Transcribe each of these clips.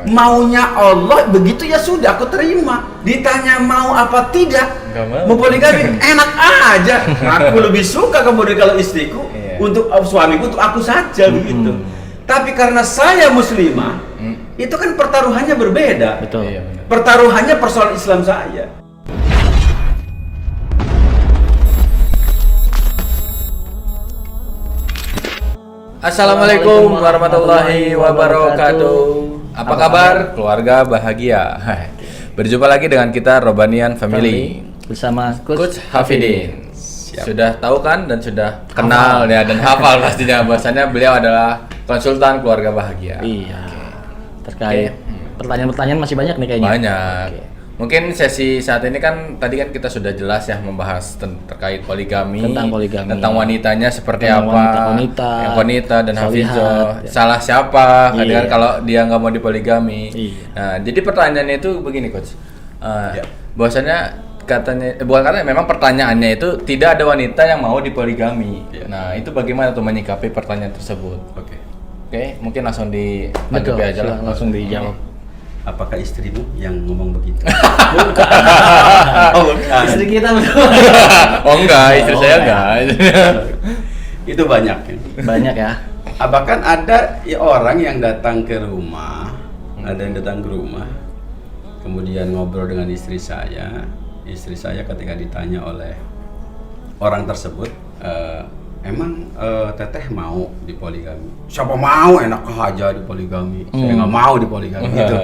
Maunya Allah begitu ya sudah aku terima. Ditanya mau apa tidak, mau poligami enak aja. Aku lebih suka kemudian kalau istriku untuk suamiku untuk aku saja begitu. Tapi karena saya muslimah, itu kan pertaruhannya berbeda. Betul. Pertaruhannya persoalan Islam saya. Assalamualaikum warahmatullahi wabarakatuh. Apa kabar keluarga bahagia? Berjumpa lagi dengan kita Robanian Family bersama Coach Hafidin. Sudah tahu kan dan sudah kenal ya dan hafal pastinya bahasanya beliau adalah konsultan keluarga bahagia. Iya. Terkait pertanyaan-pertanyaan masih banyak nih kayaknya. Banyak. Mungkin sesi saat ini kan tadi kan kita sudah jelas ya membahas terkait poligami, tentang wanitanya seperti apa, wanita dan Hafizo, salah siapa, kadang kalau dia nggak mau dipoligami. Nah, jadi pertanyaannya itu begini Coach, bahwasanya katanya, bukan katanya, memang pertanyaannya itu tidak ada wanita yang mau dipoligami. Nah, itu bagaimana tuh menyikapi pertanyaan tersebut? Oke, mungkin langsung ditanggapi aja lah, langsung dijawab. Apakah istrimu yang ngomong begitu? Oh, bukan. Istri kita betul. Oh enggak, istri saya enggak. Itu banyak ya. Banyak ya. Bahkan ada orang yang datang ke rumah, kemudian ngobrol dengan istri saya. Istri saya ketika ditanya oleh orang tersebut, emang teteh mau dipoligami? Siapa mau, enak aja dipoligami. Saya nggak mau dipoligami gitu.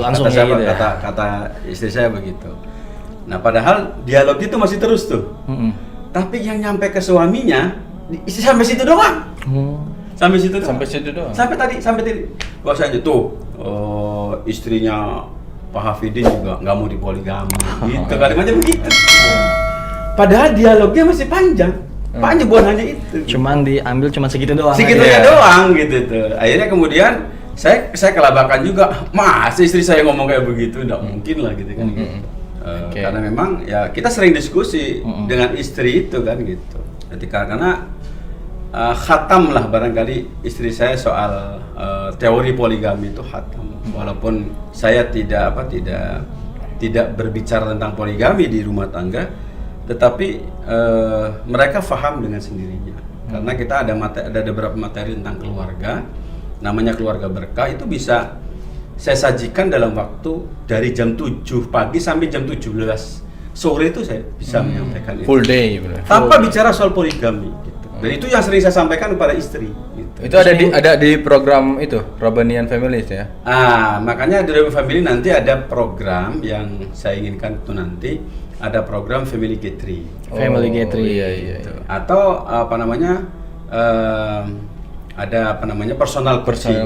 Langsung kata istri saya begitu. Nah padahal dialog itu masih terus tuh. Tapi yang nyampe ke suaminya istri sampai situ doang. Sampai situ doang. Sampai tadi. Bahasanya tuh istrinya Pak Hafidin juga nggak mau dipoligami. Gitu kalimatnya begitu. Padahal dialognya masih panjang bukan hanya itu. Cuman diambil segitu doang. Segitunya doang gitu tuh. Akhirnya kemudian saya kelabakan juga. Mas, istri saya ngomong kayak begitu, enggak mungkin lah gitu kan. Karena memang ya kita sering diskusi dengan istri itu kan gitu. Karena khatam lah barangkali istri saya soal teori poligami itu khatam. Walaupun saya tidak berbicara tentang poligami di rumah tangga, tetapi mereka paham dengan sendirinya. Karena kita ada beberapa materi tentang keluarga, namanya keluarga berkah, itu bisa saya sajikan dalam waktu dari jam 7 pagi sampai jam 17 sore itu saya bisa menyampaikan full day tanpa bicara soal poligami gitu. Dan itu yang sering saya sampaikan kepada istri gitu. Itu ada di program itu Robanian Family ya. Makanya di Robanian Family nanti ada program yang saya inginkan itu nanti ada program family gathering. Iya. Atau ada personal coaching.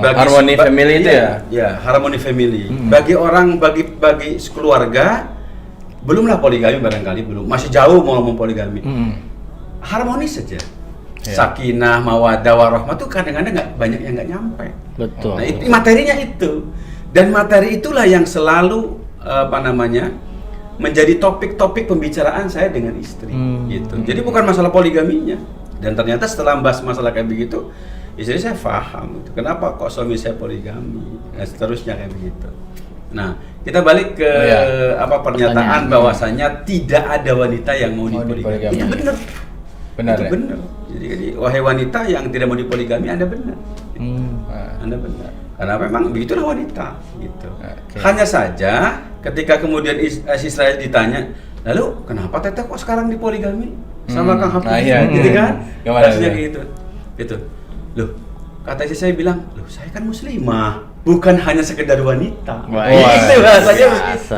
Harmony family itu ya? Ya, harmony family. Bagi keluarga belumlah poligami barangkali belum. Masih jauh mau ngomong poligami. Harmonis saja. Sakinah, mawaddah, warahmah itu kadang-kadang banyak yang nggak nyampe. Betul. Nah, itu materinya itu. Dan materi itulah yang selalu menjadi topik-topik pembicaraan saya dengan istri gitu. Jadi bukan masalah poligaminya. Dan ternyata setelah membahas masalah kayak begitu, istri saya paham gitu. Kenapa kok suami saya poligami? Dan seterusnya kayak begitu. Nah, kita balik ke pernyataan bahwasanya tidak ada wanita yang mau dipoligami. Itu benar. Itu benar. Jadi wahai wanita yang tidak mau dipoligami, Anda benar. Anda benar. Karena memang begitulah wanita gitu. Hanya saja ketika kemudian istri saya ditanya, lalu kenapa teteh kok sekarang dipoligami sama Kang Hafidin? Gitu kan? Rasanya gitu. Loh, kata istri saya bilang, loh saya kan muslimah, bukan hanya sekedar wanita. Itu bahasanya begitu.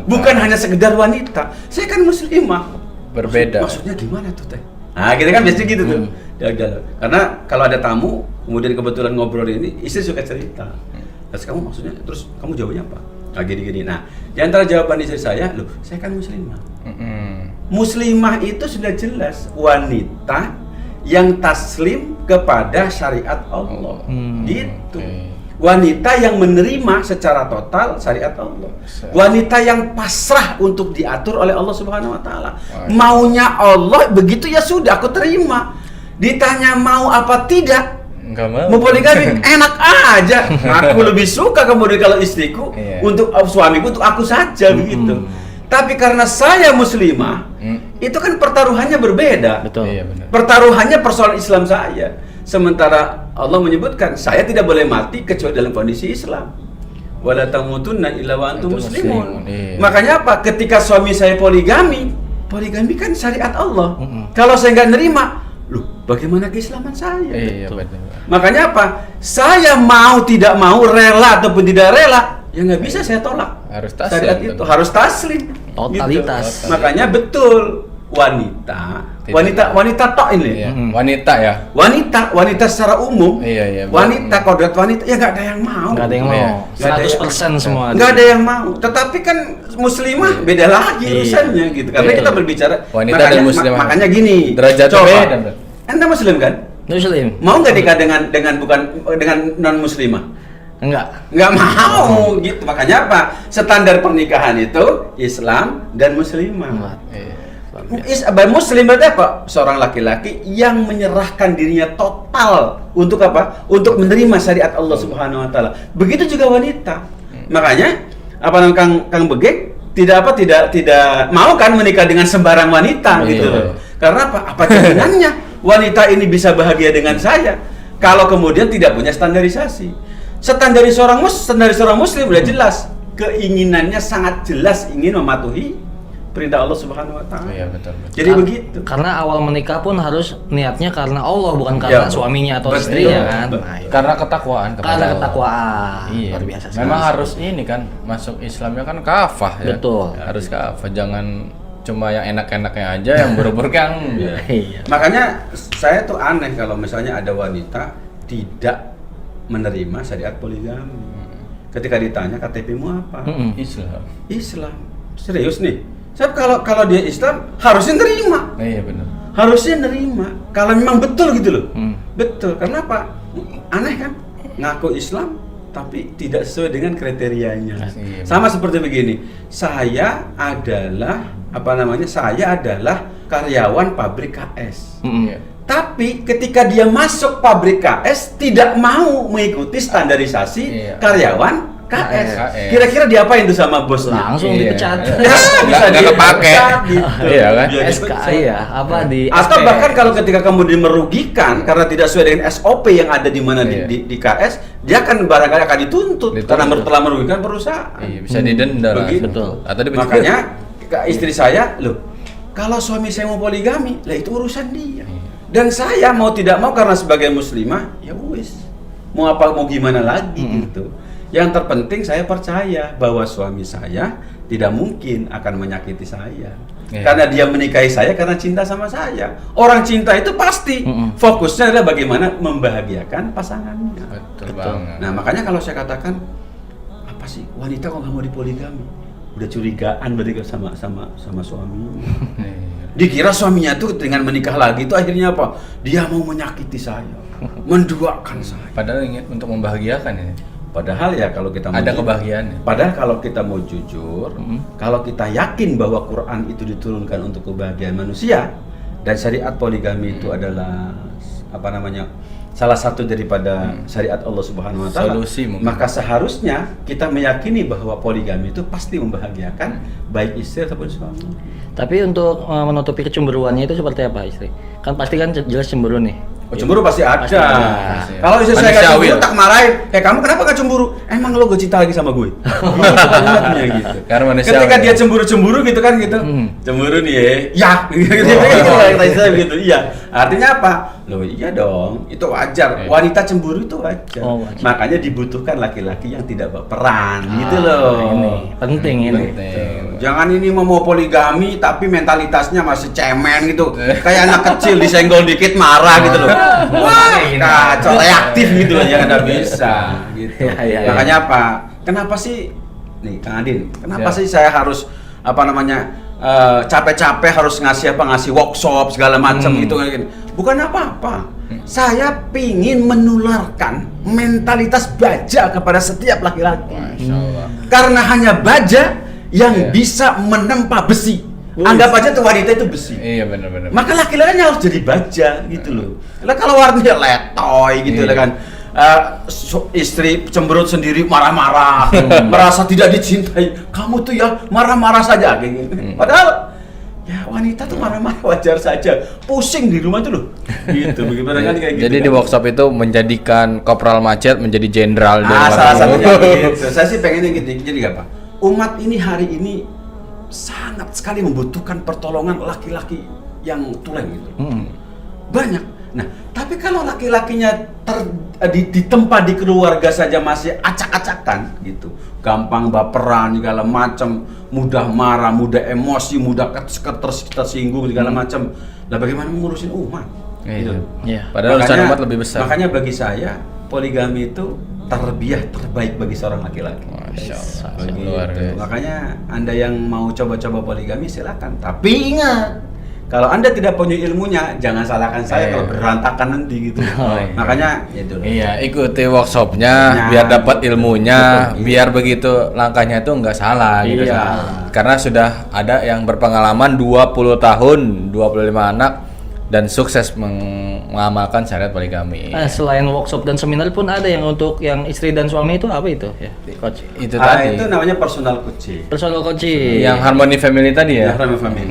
Bukan hanya sekedar wanita, saya kan muslimah. Berbeda. Maksudnya gimana tuh teh? Nah, kita kan biasanya gitu tuh. Karena kalau ada tamu, kemudian kebetulan ngobrol ini, istri suka cerita. Terus kamu maksudnya, terus kamu jawabnya apa? Nah, gini. Nah, di antara jawaban istri saya, loh, saya kan muslimah. Muslimah itu sudah jelas wanita yang taslim kepada syariat Allah. Gitu. Wanita yang menerima secara total syariat Allah. Wanita yang pasrah untuk diatur oleh Allah Subhanahu wa taala. Maunya Allah begitu ya sudah aku terima. Ditanya mau apa tidak, Nggak mau. Mau poligami enak aja. Aku lebih suka kemudian kalau istriku untuk suamiku untuk aku saja begitu. Tapi karena saya muslimah, itu kan pertaruhannya berbeda. Betul. Iya, benar. Pertaruhannya persoalan Islam saya. Sementara Allah menyebutkan saya tidak boleh mati kecuali dalam kondisi Islam. Wala tamutunna illa wa antum muslimun. Iya. Makanya apa? Ketika suami saya poligami kan syariat Allah. Kalau saya nggak nerima, loh bagaimana keislaman saya? Iya, benar. Makanya apa? Saya mau tidak mau, rela ataupun tidak rela, ya nggak bisa saya tolak. Harus taslim. Syariat itu harus taslim. Totalitas. Gitu. Makanya betul wanita tok ini. Iya. Wanita ya. Wanita secara umum. Iya. Wanita kodrat wanita ya nggak ada yang mau. Nggak ada yang Iya. mau. 100% semua. Nggak ada yang mau. Tetapi kan muslimah beda lagi urusannya gitu. Karena kita berbicara wanita dan muslimah. Makanya gini. Derajatnya beda. Anda muslim kan? Muslim. Mau nggak nikah dengan non muslimah? Nggak mau gitu. Makanya apa? Standar pernikahan itu Islam dan muslimah. Muslim berarti apa? Seorang laki-laki yang menyerahkan dirinya total untuk apa? Untuk menerima syariat Allah Subhanahu wa taala. Begitu juga wanita. Makanya apa namanya Kang Begek tidak mau kan menikah dengan sembarang wanita gitu loh. Karena apa? Apa jaminannya wanita ini bisa bahagia dengan saya kalau kemudian tidak punya standarisasi. Standar seorang muslim udah jelas, keinginannya sangat jelas ingin mematuhi perintah Allah Subhanahu wa taala. Iya, betul. Jadi begitu. Karena awal menikah pun harus niatnya karena Allah, bukan karena suaminya atau istrinya kan. Karena ketakwaan kepada Karena Allah. ketakwaan. Iya. Luar biasa. Memang harus ini kan masuk Islamnya kan kafah ya. Betul. Harus kafah, jangan cuma yang enak-enaknya aja, yang buruk-buruk yang Iya. Makanya saya tuh aneh kalau misalnya ada wanita tidak menerima syariat poligami. Ketika ditanya KTP-mu apa? Islam. Serius nih. Sebab kalau dia Islam harusnya nerima. Iya benar. Harusnya nerima. Kalau memang betul gitu loh. Betul. Karena apa? Aneh kan? Ngaku Islam tapi tidak sesuai dengan kriterianya. Iya, sama seperti begini. Saya adalah karyawan pabrik KS. Tapi ketika dia masuk pabrik KS tidak mau mengikuti standarisasi karyawan KS. Kira-kira diapain tuh sama bosnya? Langsung dipecat. Nggak kepake. Iya kan? SKI ya, apa di atau bahkan kalau ketika kemudian merugikan karena tidak sesuai dengan SOP yang ada di mana di KS, dia akan barangkali akan dituntut karena telah merugikan perusahaan. Iya, bisa didenda lah. Betul. Atau makanya istri saya, loh, kalau suami saya mau poligami, lah itu urusan dia. Dan saya mau tidak mau karena sebagai muslimah, ya wis. Mau gimana lagi gitu. Yang terpenting saya percaya bahwa suami saya tidak mungkin akan menyakiti saya. Karena dia menikahi saya karena cinta sama saya. Orang cinta itu pasti fokusnya adalah bagaimana membahagiakan pasangannya. Betul banget. Nah, makanya kalau saya katakan apa sih wanita kok nggak mau dipoligami? Udah curigaan berarti sama suaminya. Dikira suaminya tuh dengan menikah lagi itu akhirnya apa? Dia mau menyakiti saya, menduakan saya. Padahal ingin untuk membahagiakan ya. Padahal ya kalau kita ada kebahagiaannya. Padahal kalau kita mau jujur, kalau kita yakin bahwa Quran itu diturunkan untuk kebahagiaan manusia dan syariat poligami itu adalah salah satu daripada syariat Allah Subhanahu wa taala. Maka seharusnya kita meyakini bahwa poligami itu pasti membahagiakan baik istri ataupun suami. Tapi untuk menutupi kecemburuannya itu seperti apa istri? Kan pasti kan jelas cemburu nih. Cemburu pasti ada. Pasti ada. Kalau istri saya nggak cemburu, tak marahin. Kamu kenapa nggak cemburu? Emang lo gak cinta lagi sama gue? Gitu. Karena manusia. Ketika dia cemburu gitu kan gitu. Cemburu nih ya. Gitu. Iya. Artinya apa? Loh iya dong, itu wajar. Wanita cemburu itu wajar. Makanya dibutuhkan laki-laki yang tidak berperan gitu loh. Ini penting ini. Jangan ini mau poligami tapi mentalitasnya masih cemen gitu. Kayak anak kecil disenggol dikit marah gitu loh. Wah, kacau, reaktif gitu loh, jangan nggak bisa gitu. Makanya apa? Kenapa sih nih Kang Adin? Kenapa sih saya harus capek-capek harus ngasih workshop segala macam gitu? Bukan apa-apa. Saya pingin menularkan mentalitas baja kepada setiap laki-laki. Karena hanya baja yang bisa menempa besi. Anggap aja tuh wanita itu besi. Iya benar-benar. Maka laki-laki harus jadi baja gitu loh. Lah kalau warnanya letoy gitu lah kan. Istri cemberut sendiri marah-marah, merasa tidak dicintai. Kamu tuh ya marah-marah saja kayak gitu. Padahal ya wanita tuh marah-marah wajar saja. Pusing di rumah tuh loh. Gitu, bagaimana kan kayak gitu. Jadi kan? di workshop itu menjadikan Kopral Macet menjadi jenderal di salah satunya gitu. Saya sih pengennya gitu. Jadi apa? Umat ini hari ini sangat sekali membutuhkan pertolongan laki-laki yang tulen gitu. Banyak. Nah, tapi kalau laki-lakinya ditempa di keluarga saja masih acak-acakan gitu, gampang baperan segala macam, mudah marah, mudah emosi, mudah tersinggung segala macam. Lah bagaimana mengurusin umat? Gitu. Iya. Padahal urusan umat lebih besar. Makanya bagi saya poligami itu tarbiyah terbaik bagi seorang laki-laki. Masya Allah. Begitu. Luar biasa. Makanya Anda yang mau coba-coba poligami silakan. Tapi ingat, kalau Anda tidak punya ilmunya, jangan salahkan saya kalau berantakan nanti gitu. Iya. Makanya itu. Iya, ikuti workshopnya Nah, biar dapat ilmunya, betul, biar begitu langkahnya itu nggak salah gitu. Iya. Karena sudah ada yang berpengalaman 20 tahun, 25 anak dan sukses mengamalkan syariat poligami. Selain workshop dan seminar pun ada yang untuk yang istri dan suami itu apa itu ya, coach? Itu tadi. Itu namanya personal coaching. Personal coaching. Yang Harmony Family tadi ya. Ya, Harmony Family.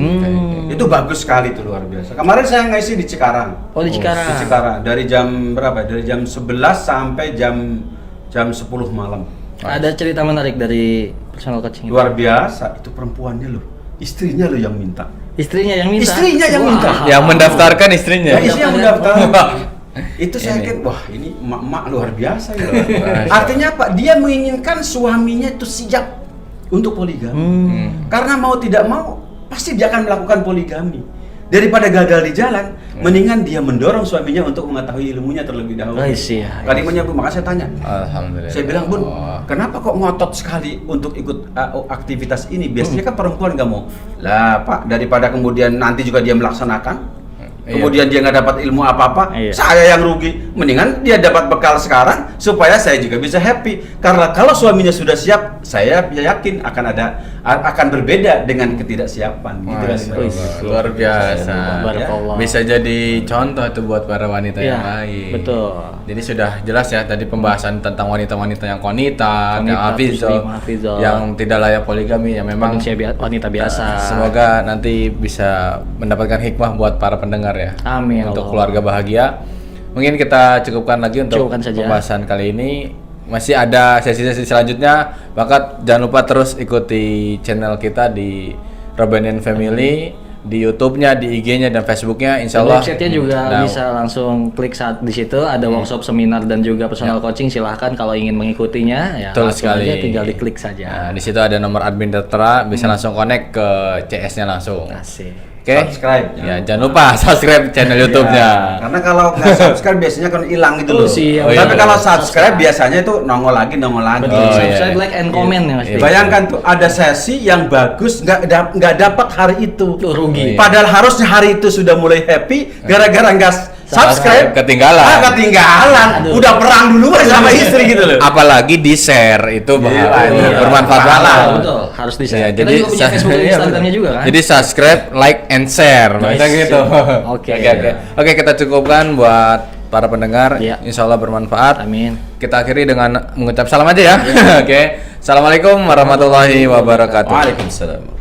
Itu bagus sekali tuh, luar biasa. Kemarin saya ngisi di Cikarang. Oh, di Cikarang. Di Cikarang dari jam berapa? Dari jam 11 sampai jam 10 malam. Ada cerita menarik dari personal coaching. Luar biasa, itu perempuannya loh. Istrinya loh yang minta. Istrinya yang minta. Istrinya yang minta. Yang mendaftarkan istrinya. Ya, istri yang mendaftar. Itu saya kira, wah ini emak-emak luar biasa ya. Artinya apa? Dia menginginkan suaminya itu siap untuk poligami. Karena mau tidak mau, pasti dia akan melakukan poligami. Daripada gagal di jalan, mendingan dia mendorong suaminya untuk mengetahui ilmunya terlebih dahulu. Iya. Kalimatnya Bu, makanya saya tanya. Alhamdulillah. Saya bilang, Bun, kenapa kok ngotot sekali untuk ikut aktivitas ini? Biasanya kan perempuan nggak mau. Lah Pak, daripada kemudian nanti juga dia melaksanakan, kemudian dia nggak dapat ilmu apa-apa, saya yang rugi. Mendingan dia dapat bekal sekarang supaya saya juga bisa happy. Karena kalau suaminya sudah siap, saya yakin akan berbeda dengan ketidaksiapan. Gitu kan? Luar biasa. Barakallah. Bisa jadi contoh itu buat para wanita yang lain. Betul. Jadi sudah jelas ya tadi pembahasan tentang wanita-wanita yang konita, yang hafizah, yang tidak layak poligami, yang memang wanita biasa. Semoga nanti bisa mendapatkan hikmah buat para pendengar ya. Amin. Untuk keluarga bahagia. Mungkin kita cukupkan lagi untuk pembahasan kali ini. Masih ada sesi-sesi selanjutnya. Maka jangan lupa terus ikuti channel kita di Robanian Family, di YouTube-nya, di IG-nya dan Facebook-nya. Insyaallah. Website-nya juga bisa langsung klik saat di situ ada workshop, seminar dan juga personal coaching. Silahkan kalau ingin mengikutinya ya. Betul sekali. Aja, tinggal diklik saja. Nah, di situ ada nomor admin tertera, bisa langsung connect ke CS-nya langsung. Asik. Oke. Subscribe. Ya, jangan lupa subscribe channel YouTube-nya. Karena kalau nggak subscribe biasanya kan hilang gitu loh. Tapi kalau subscribe biasanya itu nongol lagi. Subscribe, like, and comment ya Mas. Bayangkan tuh ada sesi yang bagus nggak dapat hari itu. Rugi. Padahal harusnya hari itu sudah mulai happy gara-gara nggak subscribe ketinggalan. Ketinggalan. Udah perang duluan sama istri gitu loh. Apalagi di share itu bermanfaat banget. Betul, harus di share. Ya, Kita juga punya Facebook dan Instagramnya juga kan. Jadi subscribe, like, and share. Macam gitu. Oke, kita cukupkan buat para pendengar. Insya Allah bermanfaat. Amin. Kita akhiri dengan mengucap salam aja ya. Oke. Assalamualaikum warahmatullahi wabarakatuh. Waalaikumsalam.